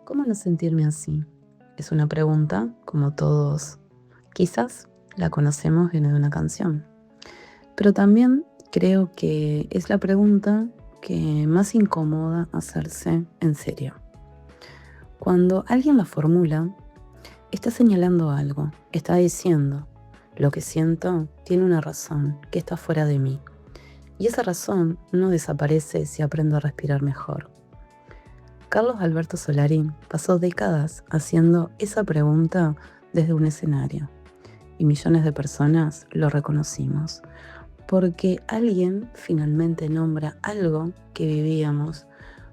¿Cómo no sentirme así? Es una pregunta, como todos, quizás la conocemos, viene de una canción. Pero también creo que es la pregunta que más incomoda hacerse en serio. Cuando alguien la formula, está señalando algo, está diciendo, lo que siento tiene una razón que está fuera de mí. Y esa razón no desaparece si aprendo a respirar mejor. Carlos Alberto Solari pasó décadas haciendo esa pregunta desde un escenario y millones de personas lo reconocimos porque alguien finalmente nombra algo que vivíamos,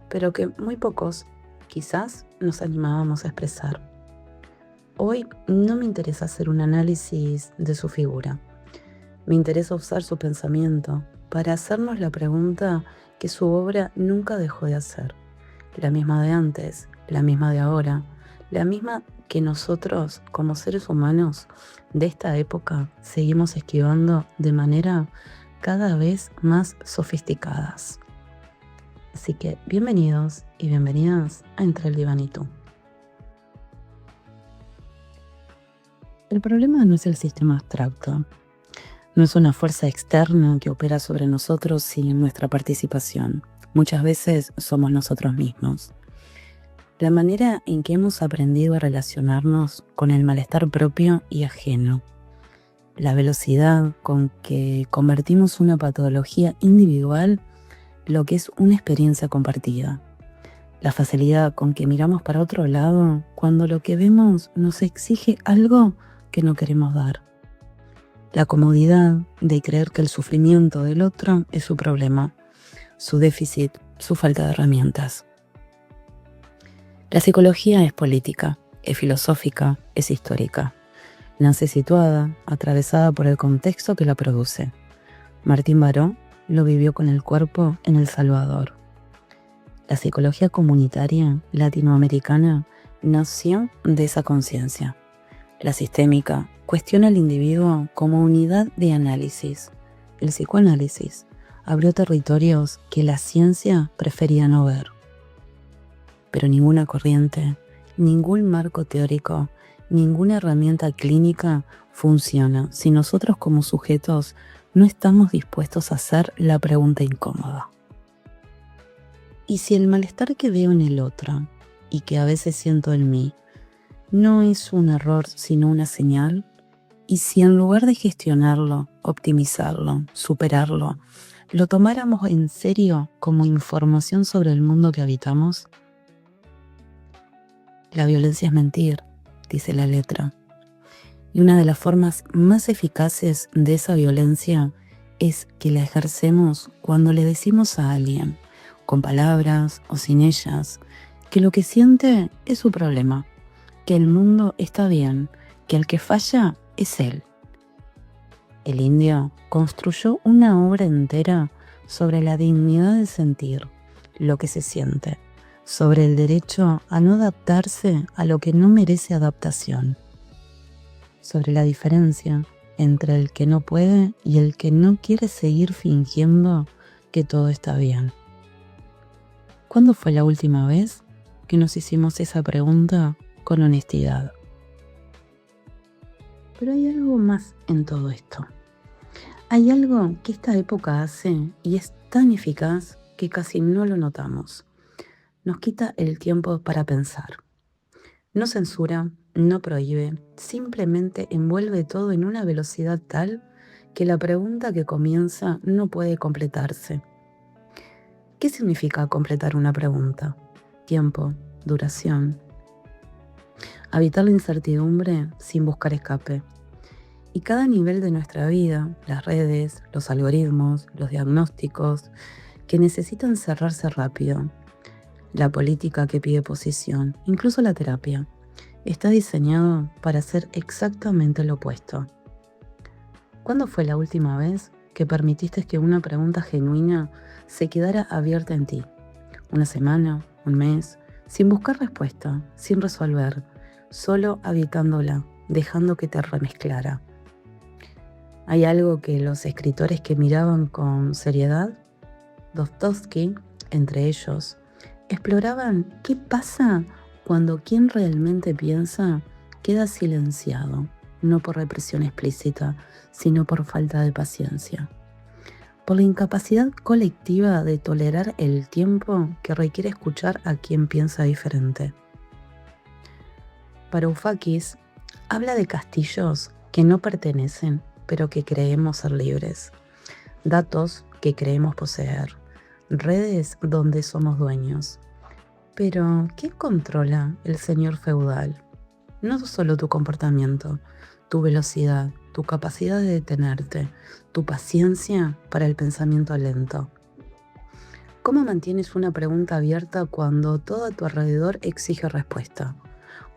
pero que muy pocos quizás nos animábamos a expresar. Hoy no me interesa hacer un análisis de su figura, me interesa usar su pensamiento para hacernos la pregunta que su obra nunca dejó de hacer. La misma de antes, la misma de ahora, la misma que nosotros como seres humanos de esta época seguimos esquivando de manera cada vez más sofisticadas. Así que bienvenidos y bienvenidas a Entre el Diván y tú. El problema no es el sistema abstracto, no es una fuerza externa que opera sobre nosotros sin nuestra participación. Muchas veces somos nosotros mismos. La manera en que hemos aprendido a relacionarnos con el malestar propio y ajeno. La velocidad con que convertimos una patología individual lo que es una experiencia compartida. La facilidad con que miramos para otro lado cuando lo que vemos nos exige algo que no queremos dar. La comodidad de creer que el sufrimiento del otro es su problema, su déficit, su falta de herramientas. La psicología es política, es filosófica, es histórica. Nace situada, atravesada por el contexto que la produce. Martín Baró lo vivió con el cuerpo en El Salvador. La psicología comunitaria latinoamericana nació de esa conciencia. La sistémica cuestiona al individuo como unidad de análisis. El psicoanálisis abrió territorios que la ciencia prefería no ver. Pero ninguna corriente, ningún marco teórico, ninguna herramienta clínica funciona si nosotros como sujetos no estamos dispuestos a hacer la pregunta incómoda. Y si el malestar que veo en el otro y que a veces siento en mí no es un error sino una señal, y si en lugar de gestionarlo, optimizarlo, superarlo, lo tomáramos en serio como información sobre el mundo que habitamos. La violencia es mentir, dice la letra. Y una de las formas más eficaces de esa violencia es que la ejercemos cuando le decimos a alguien, con palabras o sin ellas, que lo que siente es su problema, que el mundo está bien, que el que falla es él. El indio construyó una obra entera sobre la dignidad de sentir lo que se siente, sobre el derecho a no adaptarse a lo que no merece adaptación, sobre la diferencia entre el que no puede y el que no quiere seguir fingiendo que todo está bien. ¿Cuándo fue la última vez que nos hicimos esa pregunta con honestidad? Pero hay algo más en todo esto. Hay algo que esta época hace y es tan eficaz que casi no lo notamos. Nos quita el tiempo para pensar. No censura, no prohíbe, simplemente envuelve todo en una velocidad tal que la pregunta que comienza no puede completarse. ¿Qué significa completar una pregunta? Tiempo, duración. Habitar la incertidumbre sin buscar escape. Y cada nivel de nuestra vida, las redes, los algoritmos, los diagnósticos, que necesitan cerrarse rápido. La política que pide posición, incluso la terapia, está diseñado para hacer exactamente lo opuesto. ¿Cuándo fue la última vez que permitiste que una pregunta genuina se quedara abierta en ti? ¿Una semana? ¿Un mes? Sin buscar respuesta, sin resolver, solo habitándola, dejando que te remezclara. Hay algo que los escritores que miraban con seriedad, Dostoevsky, entre ellos, exploraban qué pasa Cuando quien realmente piensa queda silenciado, no por represión explícita, sino por falta de paciencia, por la incapacidad colectiva de tolerar el tiempo que requiere escuchar a quien piensa diferente. Varoufakis habla de castillos que no pertenecen, pero que creemos ser libres, datos que creemos poseer, redes donde somos dueños. Pero, ¿qué controla el señor feudal? No solo tu comportamiento, tu velocidad, tu capacidad de detenerte, tu paciencia para el pensamiento lento. ¿Cómo mantienes una pregunta abierta cuando todo a tu alrededor exige respuesta?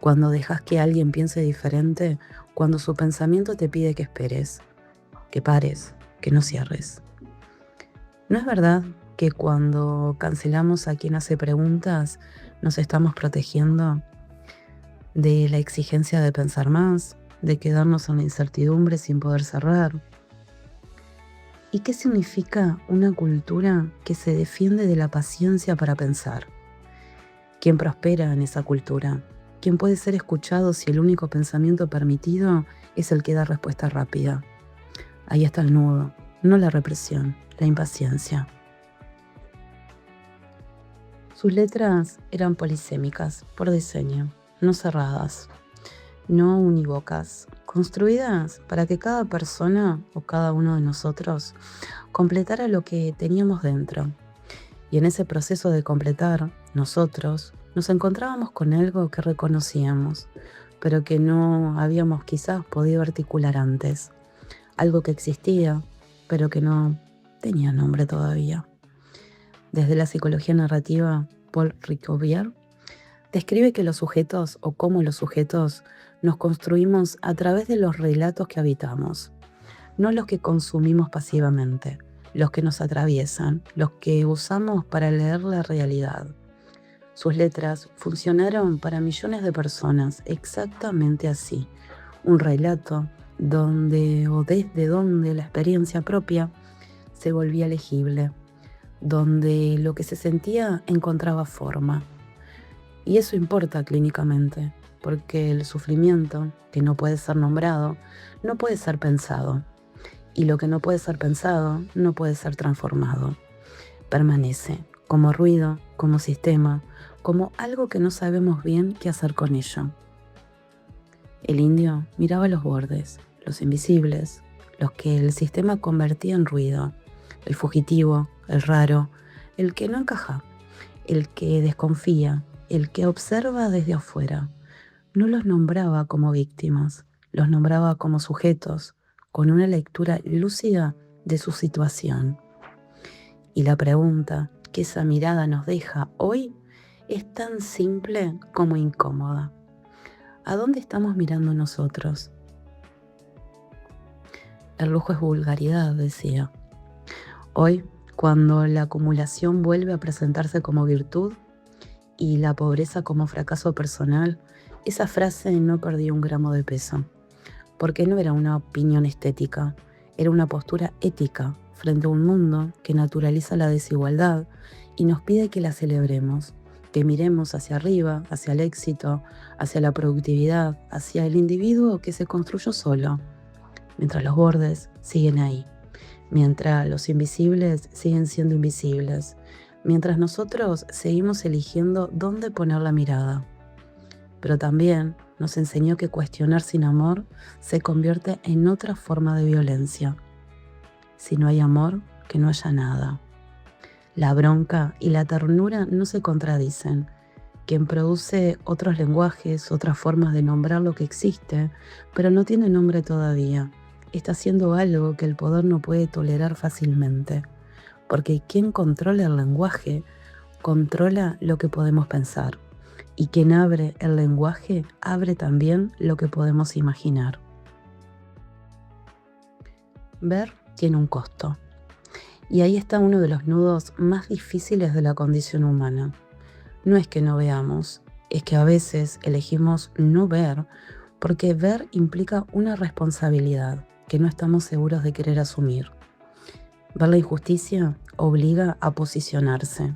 Cuando dejas que alguien piense diferente, cuando su pensamiento te pide que esperes, que pares, que no cierres. ¿No es verdad que cuando cancelamos a quien hace preguntas, nos estamos protegiendo de la exigencia de pensar más, de quedarnos en la incertidumbre sin poder cerrar? ¿Y qué significa una cultura que se defiende de la paciencia para pensar? ¿Quién prospera en esa cultura? ¿Quién puede ser escuchado si el único pensamiento permitido es el que da respuesta rápida? Ahí está el nudo, no la represión, la impaciencia. Sus letras eran polisémicas, por diseño, no cerradas, no unívocas, construidas para que cada persona o cada uno de nosotros completara lo que teníamos dentro. Y en ese proceso de completar, nosotros nos encontrábamos con algo que reconocíamos, pero que no habíamos quizás podido articular antes. Algo que existía, pero que no tenía nombre todavía. Desde la psicología narrativa, Paul Ricoeur describe que los sujetos o cómo los sujetos nos construimos a través de los relatos que habitamos, no los que consumimos pasivamente, los que nos atraviesan, los que usamos para leer la realidad. Sus letras funcionaron para millones de personas exactamente así, un relato donde o desde donde la experiencia propia se volvía legible, donde lo que se sentía encontraba forma. Y eso importa clínicamente, porque el sufrimiento, que no puede ser nombrado, no puede ser pensado. Y lo que no puede ser pensado, no puede ser transformado. Permanece como ruido, como sistema, como algo que no sabemos bien qué hacer con ello. El indio miraba los bordes, los invisibles, los que el sistema convertía en ruido, el fugitivo, el raro, el que no encaja, el que desconfía, el que observa desde afuera. No los nombraba como víctimas, los nombraba como sujetos, con una lectura lúcida de su situación. Y la pregunta que esa mirada nos deja hoy es tan simple como incómoda. ¿A dónde estamos mirando nosotros? El lujo es vulgaridad, decía. Hoy, cuando la acumulación vuelve a presentarse como virtud y la pobreza como fracaso personal, esa frase no perdió un gramo de peso, porque no era una opinión estética, era una postura ética frente a un mundo que naturaliza la desigualdad y nos pide que la celebremos, que miremos hacia arriba, hacia el éxito, hacia la productividad, hacia el individuo que se construyó solo, mientras los bordes siguen ahí, mientras los invisibles siguen siendo invisibles, mientras nosotros seguimos eligiendo dónde poner la mirada. Pero también nos enseñó que cuestionar sin amor se convierte en otra forma de violencia. Si no hay amor, que no haya nada. La bronca y la ternura no se contradicen. Quien produce otros lenguajes, otras formas de nombrar lo que existe, pero no tiene nombre todavía, está haciendo algo que el poder no puede tolerar fácilmente. Porque quien controla el lenguaje, controla lo que podemos pensar. Y quien abre el lenguaje, abre también lo que podemos imaginar. Ver tiene un costo. Y ahí está uno de los nudos más difíciles de la condición humana. No es que no veamos, es que a veces elegimos no ver, porque ver implica una responsabilidad que no estamos seguros de querer asumir. Ver la injusticia obliga a posicionarse.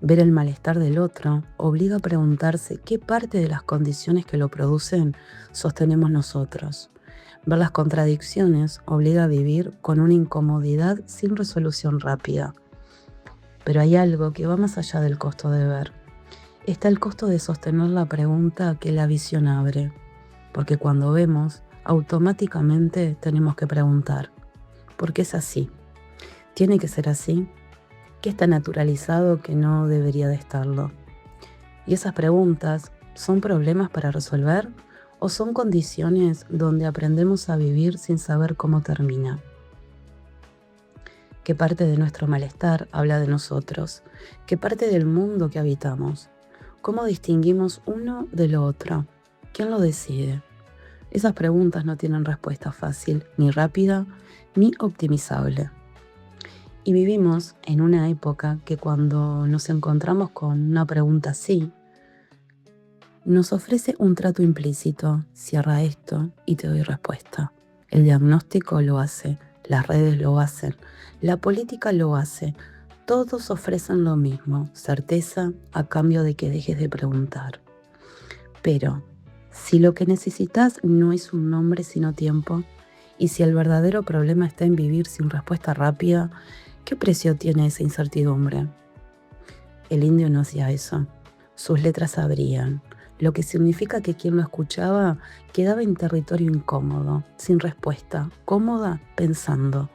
Ver el malestar del otro obliga a preguntarse qué parte de las condiciones que lo producen sostenemos nosotros. Ver las contradicciones obliga a vivir con una incomodidad sin resolución rápida. Pero hay algo que va más allá del costo de ver. Está el costo de sostener la pregunta que la visión abre. Porque cuando vemos, automáticamente tenemos que preguntar, ¿por qué es así? ¿Tiene que ser así? ¿Qué está naturalizado que no debería de estarlo? Y esas preguntas, ¿son problemas para resolver o son condiciones donde aprendemos a vivir sin saber cómo termina? ¿Qué parte de nuestro malestar habla de nosotros? ¿Qué parte del mundo que habitamos? ¿Cómo distinguimos uno de lo otro? ¿Quién lo decide? Esas preguntas no tienen respuesta fácil, ni rápida, ni optimizable. Y vivimos en una época que cuando nos encontramos con una pregunta así, nos ofrece un trato implícito. Cierra esto y te doy respuesta. El diagnóstico lo hace, las redes lo hacen, la política lo hace. Todos ofrecen lo mismo, certeza a cambio de que dejes de preguntar. Pero si lo que necesitas no es un nombre sino tiempo, y si el verdadero problema está en vivir sin respuesta rápida, ¿qué precio tiene esa incertidumbre? El indio no hacía eso. Sus letras abrían, lo que significa que quien lo escuchaba quedaba en territorio incómodo, sin respuesta, cómoda pensando.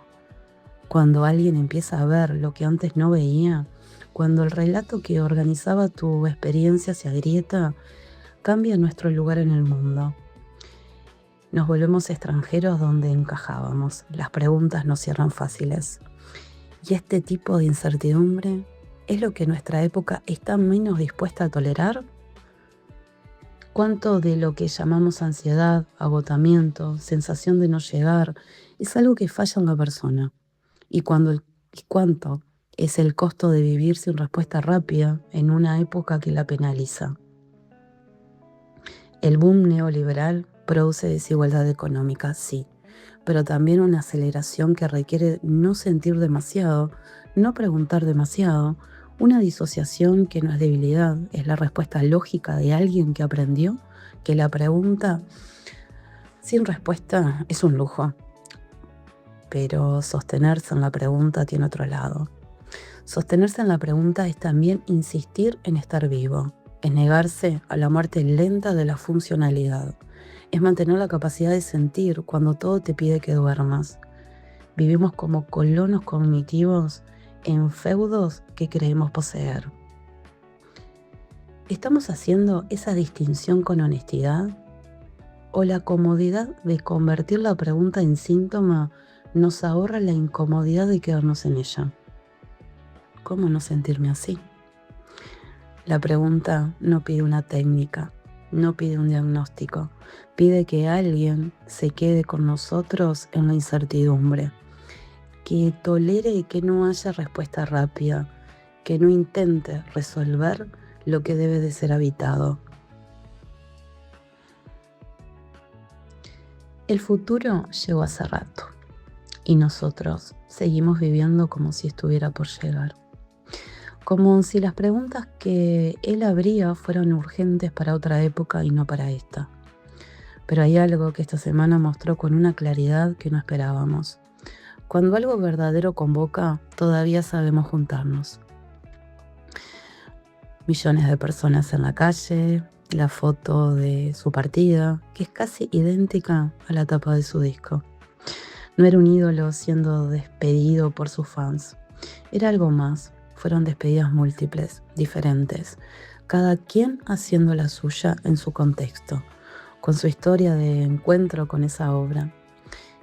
Cuando alguien empieza a ver lo que antes no veía, cuando el relato que organizaba tu experiencia se agrieta, cambia nuestro lugar en el mundo. Nos volvemos extranjeros donde encajábamos. Las preguntas nos cierran fáciles. Y este tipo de incertidumbre es lo que nuestra época está menos dispuesta a tolerar. ¿Cuánto de lo que llamamos ansiedad, agotamiento, sensación de no llegar, es algo que falla en la persona? ¿Y cuánto es el costo de vivir sin respuesta rápida en una época que la penaliza? El boom neoliberal produce desigualdad económica, sí, pero también una aceleración que requiere no sentir demasiado, no preguntar demasiado, una disociación que no es debilidad, es la respuesta lógica de alguien que aprendió que la pregunta sin respuesta es un lujo, pero sostenerse en la pregunta tiene otro lado. Sostenerse en la pregunta es también insistir en estar vivo, es negarse a la muerte lenta de la funcionalidad, es mantener la capacidad de sentir cuando todo te pide que duermas. Vivimos como colonos cognitivos en feudos que creemos poseer. ¿Estamos haciendo esa distinción con honestidad? ¿O la comodidad de convertir la pregunta en síntoma nos ahorra la incomodidad de quedarnos en ella? ¿Cómo no sentirme así? La pregunta no pide una técnica, no pide un diagnóstico, pide que alguien se quede con nosotros en la incertidumbre, que tolere que no haya respuesta rápida, que no intente resolver lo que debe de ser habitado. El futuro llegó hace rato y nosotros seguimos viviendo como si estuviera por llegar. Como si las preguntas que él abría fueran urgentes para otra época y no para esta. Pero hay algo que esta semana mostró con una claridad que no esperábamos. Cuando algo verdadero convoca, todavía sabemos juntarnos. Millones de personas en la calle, la foto de su partida, que es casi idéntica a la tapa de su disco. No era un ídolo siendo despedido por sus fans, era algo más. Fueron despedidas múltiples, diferentes, cada quien haciendo la suya en su contexto, con su historia de encuentro con esa obra.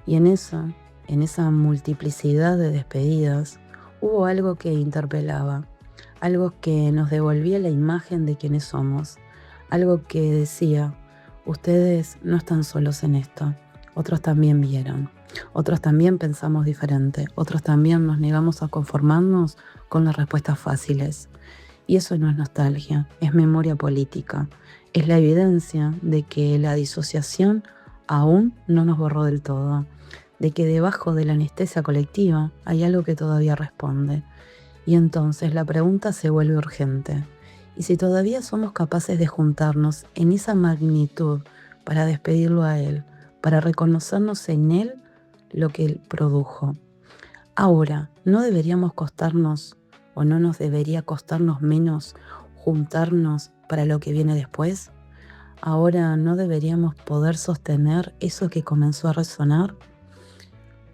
Y en esa multiplicidad de despedidas, hubo algo que interpelaba, algo que nos devolvía la imagen de quienes somos, algo que decía, ustedes no están solos en esto, otros también vieron. Otros también pensamos diferente, otros también nos negamos a conformarnos con las respuestas fáciles. Y eso no es nostalgia, es memoria política. Es la evidencia de que la disociación aún no nos borró del todo, de que debajo de la anestesia colectiva hay algo que todavía responde. Y entonces la pregunta se vuelve urgente. ¿Y si todavía somos capaces de juntarnos en esa magnitud para despedirlo a Él, para reconocernos en Él lo que Él produjo? Ahora, ¿no deberíamos costarnos o no nos debería costarnos menos juntarnos para lo que viene después? Ahora, ¿no deberíamos poder sostener eso que comenzó a resonar?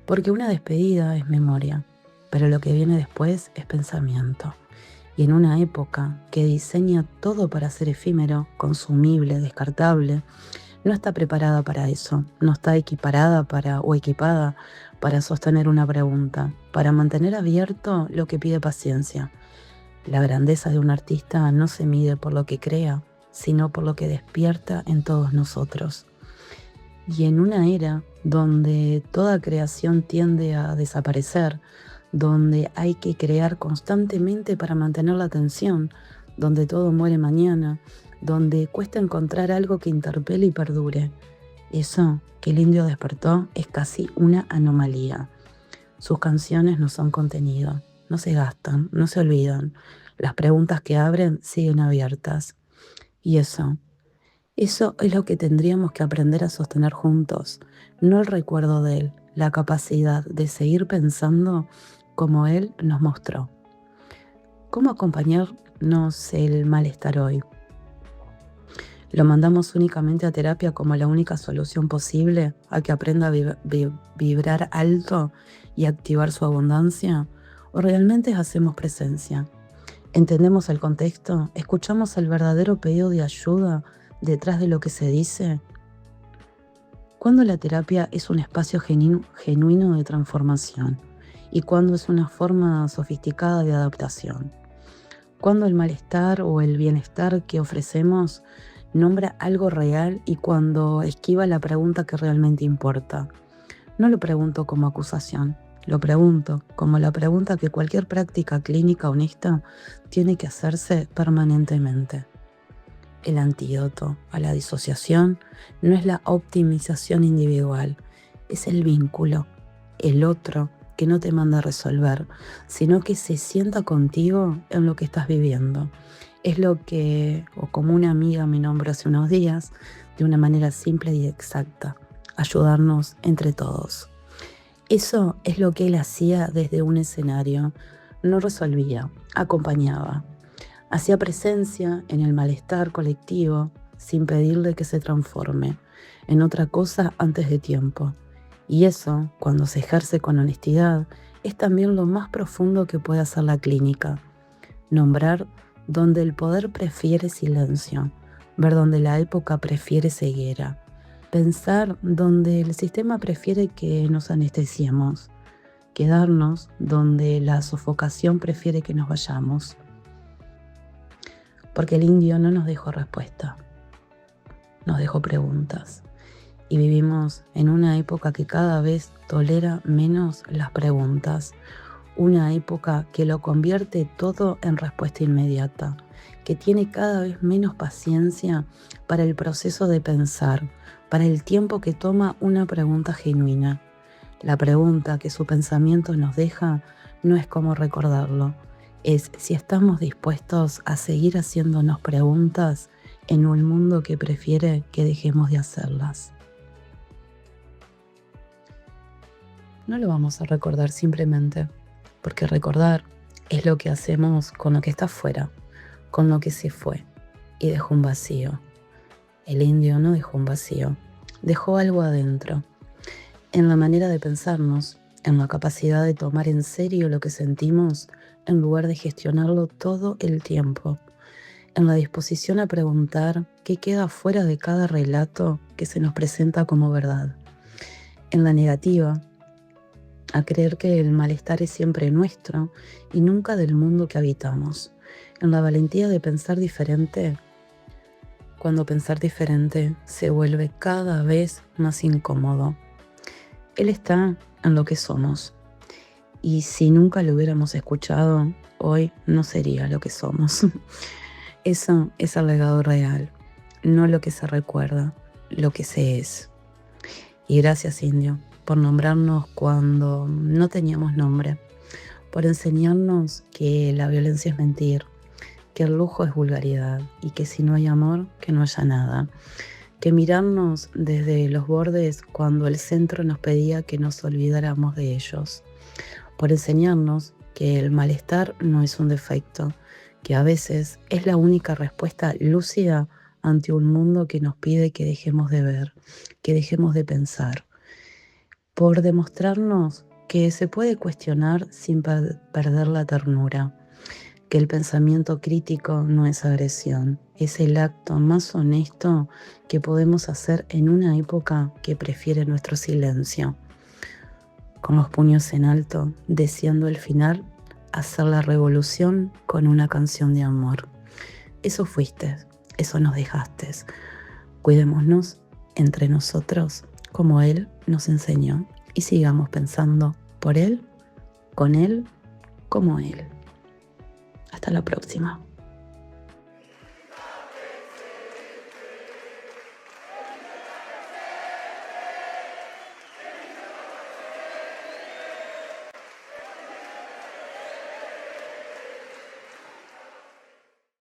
Porque una despedida es memoria, pero lo que viene después es pensamiento. Y en una época que diseña todo para ser efímero, consumible, descartable, no está preparada para eso, no está equiparada o equipada para sostener una pregunta, para mantener abierto lo que pide paciencia. La grandeza de un artista no se mide por lo que crea, sino por lo que despierta en todos nosotros. Y en una era donde toda creación tiende a desaparecer, donde hay que crear constantemente para mantener la atención, donde todo muere mañana, donde cuesta encontrar algo que interpele y perdure. Eso que el indio despertó es casi una anomalía. Sus canciones no son contenido, no se gastan, no se olvidan. Las preguntas que abren siguen abiertas. Y eso es lo que tendríamos que aprender a sostener juntos, no el recuerdo de él, la capacidad de seguir pensando como él nos mostró. ¿Cómo acompañarnos el malestar hoy? ¿Lo mandamos únicamente a terapia como la única solución posible a que aprenda a vibrar alto y activar su abundancia? ¿O realmente hacemos presencia? ¿Entendemos el contexto? ¿Escuchamos el verdadero pedido de ayuda detrás de lo que se dice? ¿Cuándo la terapia es un espacio genuino de transformación? ¿Y cuándo es una forma sofisticada de adaptación? ¿Cuándo el malestar o el bienestar que ofrecemos nombra algo real y cuando esquiva la pregunta que realmente importa? No lo pregunto como acusación, lo pregunto como la pregunta que cualquier práctica clínica honesta tiene que hacerse permanentemente. El antídoto a la disociación no es la optimización individual, es el vínculo, el otro que no te manda a resolver, sino que se sienta contigo en lo que estás viviendo. Es lo que, o como una amiga me nombró hace unos días, de una manera simple y exacta, ayudarnos entre todos. Eso es lo que él hacía desde un escenario, no resolvía, acompañaba. Hacía presencia en el malestar colectivo sin pedirle que se transforme en otra cosa antes de tiempo. Y eso, cuando se ejerce con honestidad, es también lo más profundo que puede hacer la clínica. Nombrar donde el poder prefiere silencio, ver donde la época prefiere ceguera, pensar donde el sistema prefiere que nos anestesiemos, quedarnos donde la sofocación prefiere que nos vayamos. Porque el indio no nos dejó respuesta, nos dejó preguntas. Y vivimos en una época que cada vez tolera menos las preguntas, una época que lo convierte todo en respuesta inmediata, que tiene cada vez menos paciencia para el proceso de pensar, para el tiempo que toma una pregunta genuina. La pregunta que su pensamiento nos deja no es cómo recordarlo, es si estamos dispuestos a seguir haciéndonos preguntas en un mundo que prefiere que dejemos de hacerlas. No lo vamos a recordar simplemente, porque recordar es lo que hacemos con lo que está fuera, con lo que se fue y dejó un vacío. El indio no dejó un vacío, dejó algo adentro, en la manera de pensarnos, en la capacidad de tomar en serio lo que sentimos en lugar de gestionarlo todo el tiempo, en la disposición a preguntar qué queda fuera de cada relato que se nos presenta como verdad, en la negativa a creer que el malestar es siempre nuestro y nunca del mundo que habitamos, en la valentía de pensar diferente, cuando pensar diferente se vuelve cada vez más incómodo. Él está en lo que somos, y si nunca lo hubiéramos escuchado, hoy no sería lo que somos. Eso es el legado real, no lo que se recuerda, lo que se es. Y gracias, indio, por nombrarnos cuando no teníamos nombre, por enseñarnos que la violencia es mentir, que el lujo es vulgaridad y que si no hay amor, que no haya nada. Que mirarnos desde los bordes cuando el centro nos pedía que nos olvidáramos de ellos. Por enseñarnos que el malestar no es un defecto, que a veces es la única respuesta lúcida ante un mundo que nos pide que dejemos de ver, que dejemos de pensar. Por demostrarnos que se puede cuestionar sin perder la ternura, que el pensamiento crítico no es agresión, es el acto más honesto que podemos hacer en una época que prefiere nuestro silencio. Con los puños en alto, deseando el final, hacer la revolución con una canción de amor. Eso fuiste, eso nos dejaste. Cuidémonos entre nosotros como Él nos enseñó y sigamos pensando por Él, con Él, como Él. Hasta la próxima.